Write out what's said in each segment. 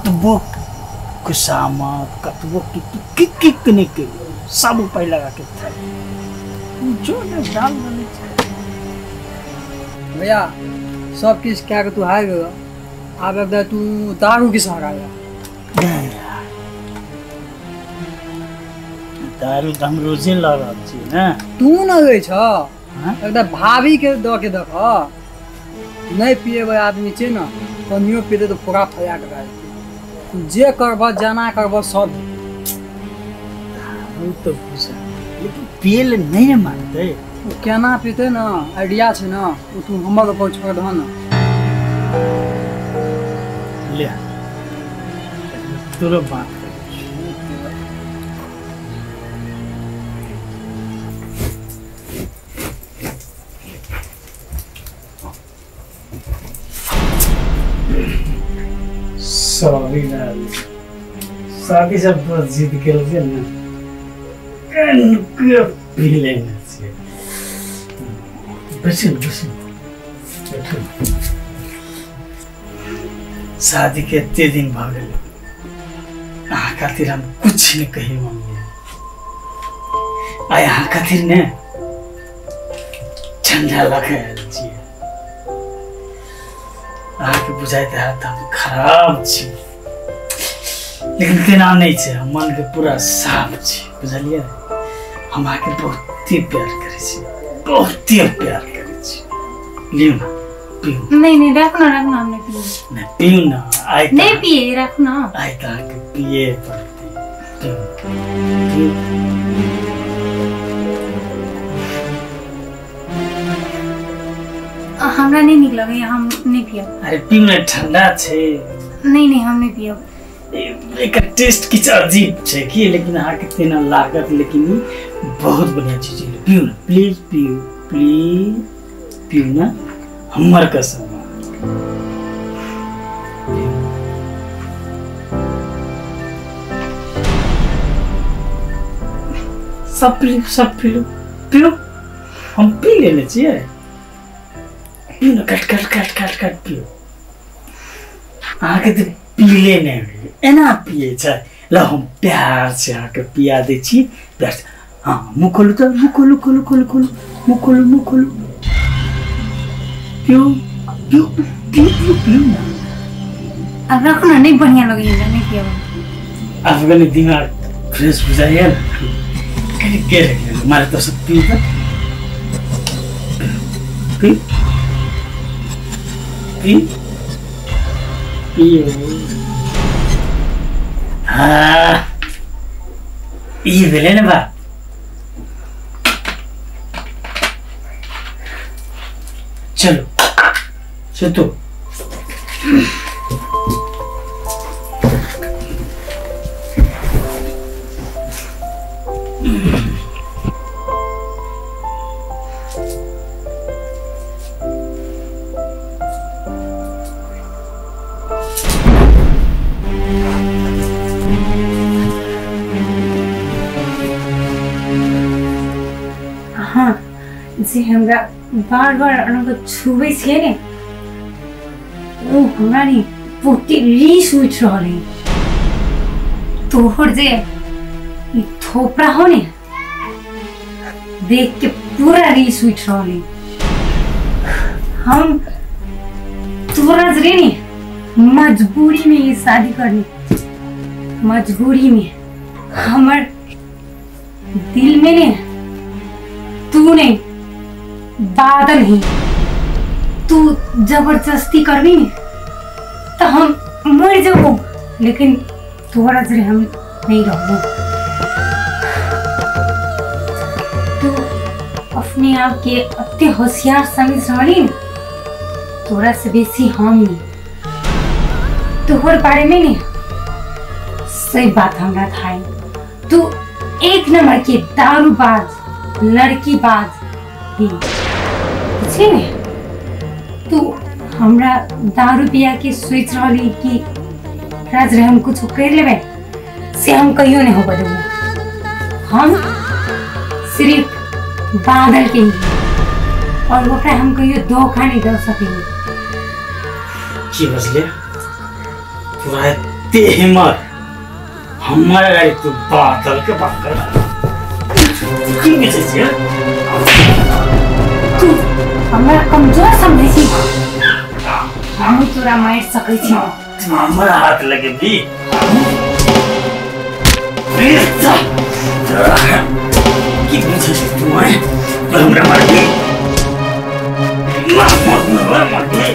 कतबो खुशामत कतबो किक नहीं के सब उपाय लगा के था जो ने डाल देने भैया सब किस क्या तू हार गयो अब एकदम तू दारू के सहारा है दारू त हम रोजे ल रहल छी ना तू न गई छ एकदम भाभी के द के देख नहीं पिए आदमी छे ना कनियो पीते तो पूरा फया के रह तू जे करब जाना करब सब वो तो पूछा लेकिन पियल नहीं मानते वो केना पीते ना आइडिया छे ना वो तू हमर ऊपर छोड़ दह ना ले तोरो बात सॉरी ना शादी सब बहुत जिद के लिए ना कन पी लेना चाहिए बस शादी के इतने दिन भाग गए खातिर हम कुछ नहीं कही मम्मी आ यहाँ खातिर ने ठंडा लगे चाहिए आके बुझाते हाथ हम खराब छी लेकिन केना नहीं छे मन के पूरा साफ छी बुझलिए हम आके बहुत ही प्यार करे छी बहुत ही प्यार करे छी लियो ना पियो नहीं रखना हमने पियो नहीं पियो ना आई नहीं पिए रखना आई ता के पिए पड़ते पियो हमरा नहीं निक लगे हम नहीं पियो अरे पियो ना ठंडा छे नहीं हम नहीं पियो एक टेस्ट किछ अजीब छे कि लेकिन आहा के तेना लागत लेकिन बहुत बढ़िया चीज है पियो ना प्लीज पियो ना हमर कसम सब पियो हम पी लेने चाहिए पियो ना कट पियो आके तो पीले नहीं एना पिए छ ल हम प्यार से आके पिया दे छी प्यार से हां मुंह खोलो तो मुंह खोलो पियो ना अब रखना नहीं बढ़िया लगे नहीं पियो आपका नहीं दिमाग फ्रेश हो जाएगा कहीं क्या रखेगा हमारे तो सब पियो पियो हाँ ये बेले ना बात चलो तो हाँ जे हमरा बार अनक छुबे छे ने ओ हमरा नि पोती रीस उठ रहले तोहर जे ई थोपरा हो ने देख के पूरा रीस उठ रहले हम तोरा जरे ने मजबूरी में ये शादी करनी मजबूरी में हमर दिल में ने तू नहीं बादल ही तू जबरदस्ती करनी तो हम मर जाओ लेकिन थोड़ा जरे हम नहीं रहूं तू अपने आप के अत्ते होशियार समझ रही थोड़ा से बेसी हम नहीं तोहर बारे में नहीं सही बात हमरा था तू एक नंबर के दारूबाज लड़की बाज ही छे ने तू हमरा दारू पिया के सोच रही कि राज रे हम कुछ कर लेबे से हम कहियो नहीं हो बदलू हम सिर्फ बादल के ही और वो हम कहियो धोखा नहीं दे सकेंगे की बस ले पूरा ते हिम्मत हमारा गाड़ी तू बादल के बात कर की बेचे छे तू हमरा कमजोर समझै छी हम तोरा मार सकै छी हमारा हाथ लगे भी की बेचे छे तू है हमरा मार दे मार दे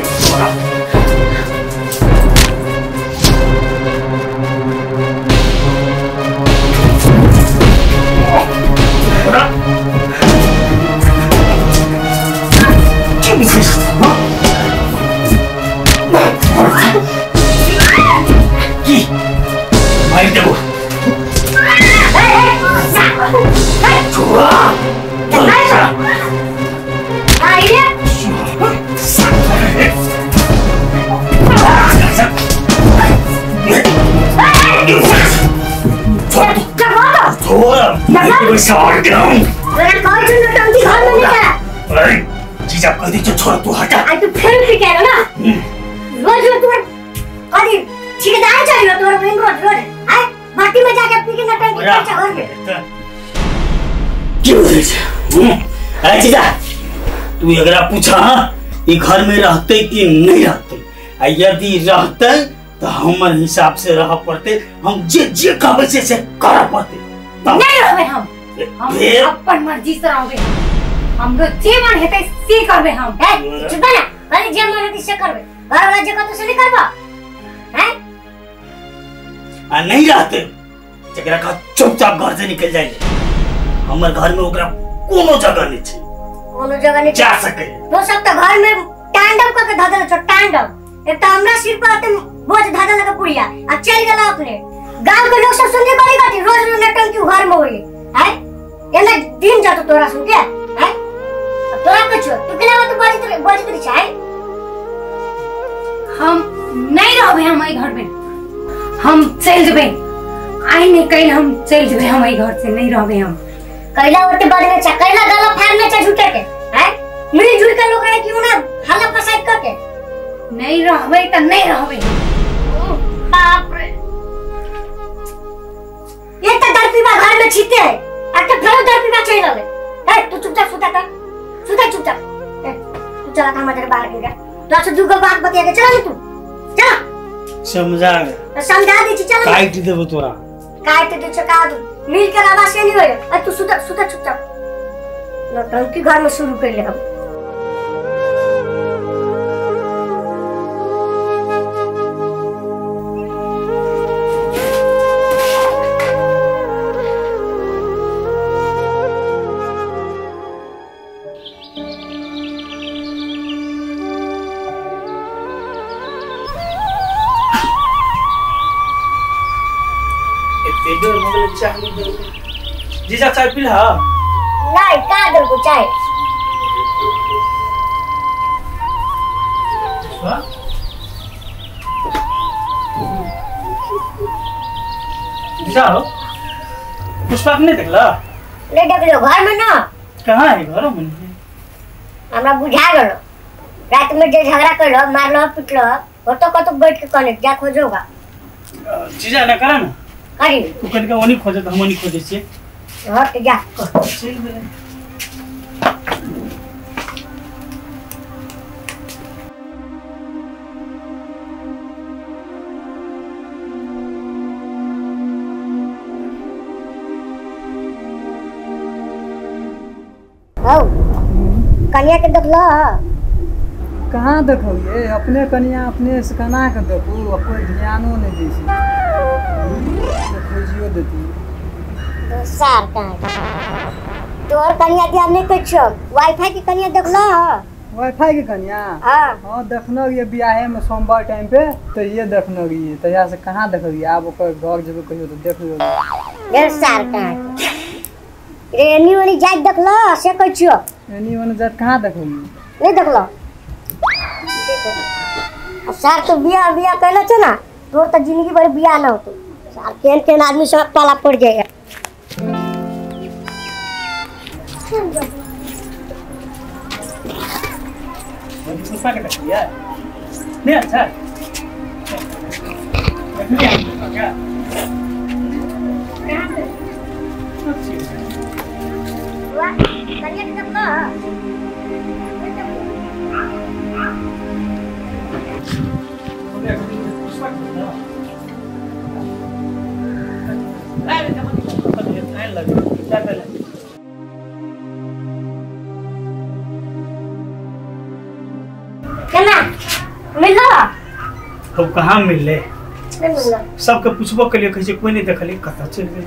जीजा कह दी छोड़ तू हटा आज तू फिर कह रहा ना रोज रोज तू कभी ठेकेदार चाहिए तोर बहन रोज रोज आए माटी में जाके पी के नटंकी कर घर में क्यों रे अरे जीजा तू अगर पूछा ये घर में रहते कि नहीं रहते यदि रहते तो हमारे हिसाब से रह पड़ते हम जे जे कहबे से करा पड़ते नहीं रहबे हम अपन मर्जी से रहबे हमरो जे मन हेतै से करबे हम है चुप ना अरे जे मन हेतै से करबे घर वाला जे कहतो से नहीं करबा हैं आ नहीं रहते जकरा का चुपचाप घर से निकल जाए हमर घर में ओकरा कोनो जगह नहीं छै कोनो जगह नहीं जा सके तो सब तो घर में टांडव करके धधल छ टांडव एक तो हमरा सिर पर आते बोझ धधल लगा पुड़िया आ चल गेला अपने गांव के लोग सब सुनने वाली बात रोज रोज नटंकी घर में होई है एना दिन जातो तोरा सुन के है तोरा कुछ तू केला तो बाजी तो चाहे हम नहीं रहबे हम ई घर में हम चल जेबे आई नहीं कइल हम चल जेबे हम ई घर से नहीं रहबे हम कैला ओते बारे में कैला गला फाड़ में झूठे के हैं मिलजुल के लोग रहे क्यों ना हल्ला फसाद करके नहीं रहबे त नहीं रहबे बाप रे ये तो दरपीवा घर में छीते है अके फेरो दरपीवा चल रहे ए तू चुपचाप सुता चुपचाप तू चला काम तेरे बाहर गया तो अच्छा दुगो बात बतिया के चला तू चला समझा दी चला काट देबो तोरा काट दे चका दू मिल के आवाज से नहीं होय ए तू सुता चुपचाप नौटंकी घर में शुरू कर ले हम जीजा चाय पी ला नहीं का दो को चाय जीजा हो पुष्पा नहीं देखला ले देख लो घर में ना कहां है घर में हमरा बुझा गेलो रात में जे झगड़ा करलो मारलो पिटलो वो तो कतो बैठ के कने जा खोजोगा जीजा ना करा ना अरे तू कन के ओनी खोजे तो हम ओनी खोजे छे हट जा चल बे कन्या के देखलो कहाँ देखलिए अपने कनिया अपने से कना के देखू कोई ध्यानो नहीं दै छै खोजियो देती तो सार कहाँ तोर कन्या ध्यान नहीं कर छो वाईफाई की कन्या देखलो वाईफाई के कनिया हाँ देखना ये बियाहे में सोमवार टाइम पे तो ये देखना ये तहिया से कहाँ देखलिए आप ओकर घर जेबे कहियो तो देख लियो ढेर सार कहाँ रे एनी वाली जात देखलो से कह छो एनी वाली जात कहाँ देखलिए नहीं देखलो सार तो बिया कहलो छ ना तोर तो जिंदगी भर बिया ना होतो सार केन आदमी सब पाला पड़ जाएगा पुष्पा के देखिए नहीं अच्छा अब कहाँ मिले सबके पूछबो के लिए कहे कोई नहीं देखले कता चल गए।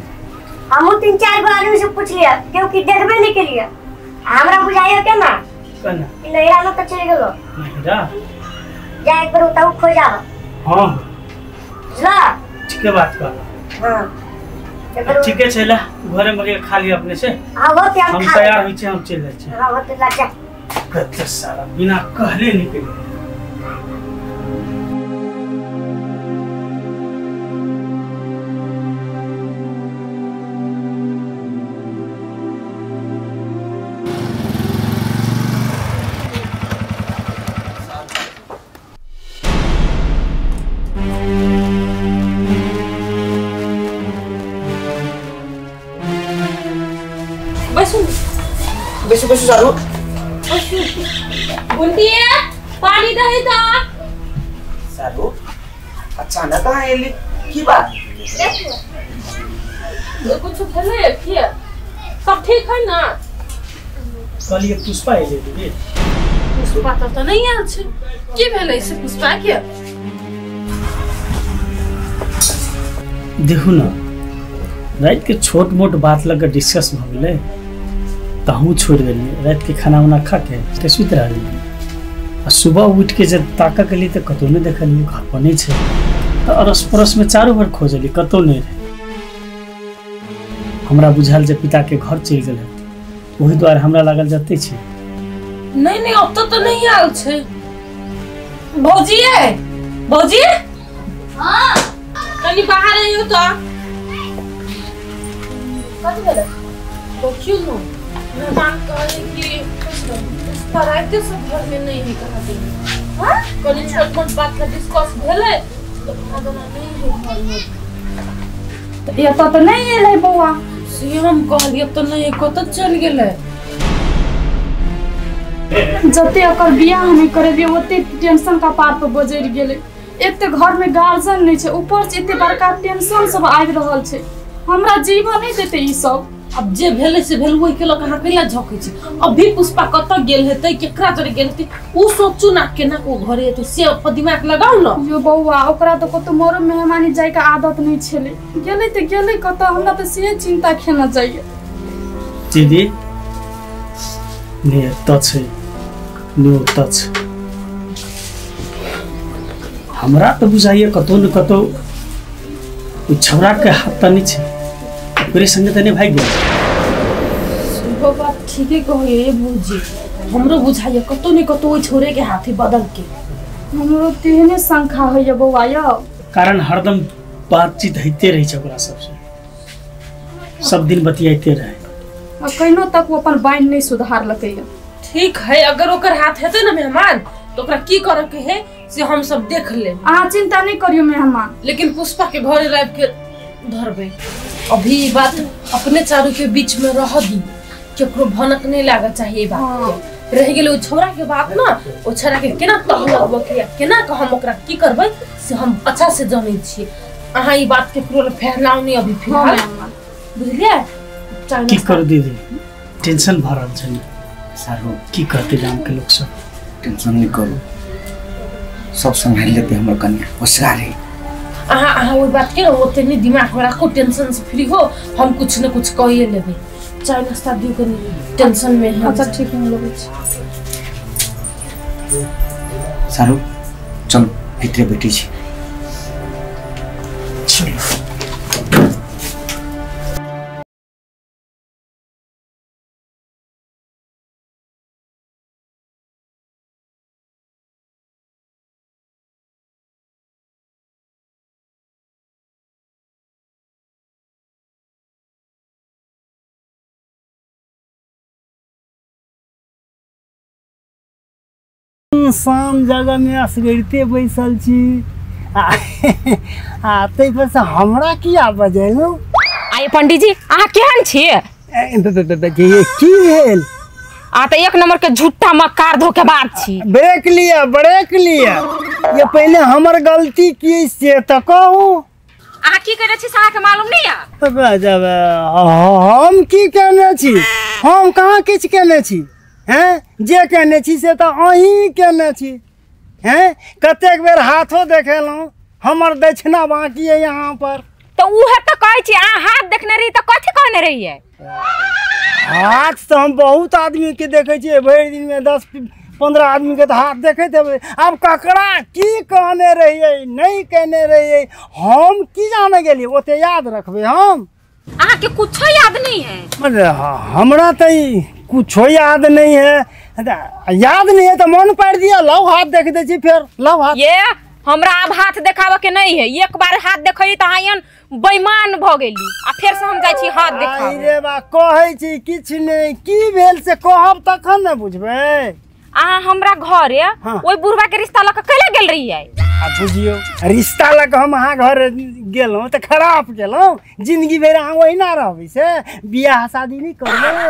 हम 3-4 गो आदमी से पूछ लिया क्योंकि देखबे नहीं के लिए हमरा बुझाइयो के ना कना नैरा में तो चल गेलो नैरा जा एक बार उताऊ खो जाओ। हां ला ठीक है बात कर। हां ठीक है चला घरे में खा लिया अपने से। हां वो क्या हम तैयार होई छे हम चल जाय छे। हां वो तो ला जा कत सारा बिना कहले निकल। बसु सारू बुंदी पानी दही था सारू अचानक कहाँ एली की बात कुछ भले किया सब ठीक है ना कल ये पुष्पा एले दीदी पुष्पा तो नहीं आल छे की भेलै से पुष्पा के देखू ना रात के छोट मोट बात लग डिस्कस भ गेलै तो हम छोड़ दिलिए रात के खाना उना खा के सुत रही। सुबह उठ के जब ताका के लिए तो कतौ नहीं देखलिए घर पर नहीं छे तो अड़ोस पड़ोस में चारों बार खोजली कतौ नहीं रहे। हमरा बुझाल जे पिता के घर चल गए वही द्वारा हमरा लागल जते छे नहीं अब तो नहीं आल छे। भौजी हां कनी बाहर आइयो तो कत गेल तो क्यों नो मेहमान कहे कि पढ़ाई के सब घर में नहीं है कहा देंगे। हां कनी छोट मोट बात का डिस्कस भेले तो खाना नहीं है घर में तो ये तो नहीं एले बौआ से हम कहलिए तो नहीं कत चल गेले जते ओकर बियाह नहीं करेबे ओते टेंशन का पार पर बजर गेले। एते घर में गार्जियन नहीं छे ऊपर से एते बड़का टेंशन सब आबि रहल छे हमरा जीवन नहीं देते ई सब। अब जे भेले से भेल ओइ के लोग कहां केला झोकै छै। अभी पुष्पा कत गेल हेतै केकरा जरे गेल हेतै उ सोचू ना केना को घरे हेतै से अपन दिमाग लगाउ ना। यो बौआ ओकरा तो कतो मोरो मेहमानी जाय के आदत नहीं छले गेले त गेले कत हमरा तो से चिंता खेना चाहिए। दीदी ने टच नो टच हमरा तो बुझाइए कतो न कतो उ छौरा के हाथ नहीं छे पूरे संगे तने भाग गया। सुबह बात ठीक है कहिए भौजी हमरो बुझाइए कतो न कतो ओइ छोरे के हाथी बदल के हमरो तेहने संख्या होय बौआ यो कारण हरदम बातचीत होते रही ओकरा सबसे सब दिन बतियाते रहे कहिनो तक वो अपन बाइन नहीं सुधार लकै। ठीक है अगर ओकर हाथ हेतै ना मेहमान तो ओकरा की करे के है से हम सब देख ले। आ चिंता नहीं करियो मेहमान लेकिन पुष्पा के घरे लाइव के धरबे अभी बात अपने चारों के बीच में रह दी केकरो भनक नहीं लागा चाहिए बात के रह गेले ओ छोरा के बात ना ओ छोरा के केना तहलबो के केना क हम ओकरा की करबै से हम अच्छा से जानै छी। अहाँ ई बात के केकरो फैलाउ नहीं अभी फिलहाल बुझलिए की कर दीदी टेंशन भरल छै सारू की करते गांव के लोग सब टेंशन नहीं करो सब संभाल लेते हमर कन्या होशियार है। अहाँ वो बात के ओते नहीं दिमाग में रखो टेंशन से फ्री हो हम कुछ न कुछ कहिए लेबे चाय नाश्ता दियो के टेंशन में है। अच्छा ठीक है लोग सारू चल भीतर बैठी छी चलो शाम जगह में असगरते बैसल छी तै पर से हमरा किया बजेलू? आये पंडित जी अहाँ केहन छियै? की भेल? आ तो एक नंबर के झूठा मक्कार धोखेबाज छी। ब्रेक लिया ये पहले हमर गलती की से तो कहू। अहाँ की करे छी साहा के मालूम नहीं है? हम की कहने छी? हम कहाँ किछ कहने छी? हैं जे कहने छी से तो अहीं कहने छी। हैं कतेक बेर हाथों देखेलौं, हमर दक्षिणा बाकी है यहाँ पर। तो उहे तो कहै छी अहाँ हाथ देखने रही तो कथी कहने रहिए? हाथ तो हम बहुत आदमी के देखे छियै, भरि दिन में 10-15 आदमी के तो हाथ देखते हेबै। अब ककरा की कहने रहिए नहीं कहने रहिए हम की जाने गेलिए, ओते याद रखबे हम? अहाँ के कुछो याद नहीं है? हमरा तो कुछो याद नहीं है। याद नहीं है तो मन पाड़ दिया, लाओ हाथ देख दे छी, फिर लाओ हाथ। ये हमरा अब हाथ देखावे के नहीं है, एक बार हाथ देखै त आयन बेईमान भ गेली आ फिर से हम जाय छी हाथ देखावे। अरे बा कहै छी किछ नहीं, की भेल से कहब तखन न बुझबै। अहाँ हमरा घरे ओइ बुढ़वा के रिश्ता ल के कैला गेल रहियै? आ बुझियो रिश्ता ल के हम अहाँ घर गेलौं त खराब गेलौं, जिंदगी भर अहाँ ओहिना रहबै से बियाह शादी नहीं करबै।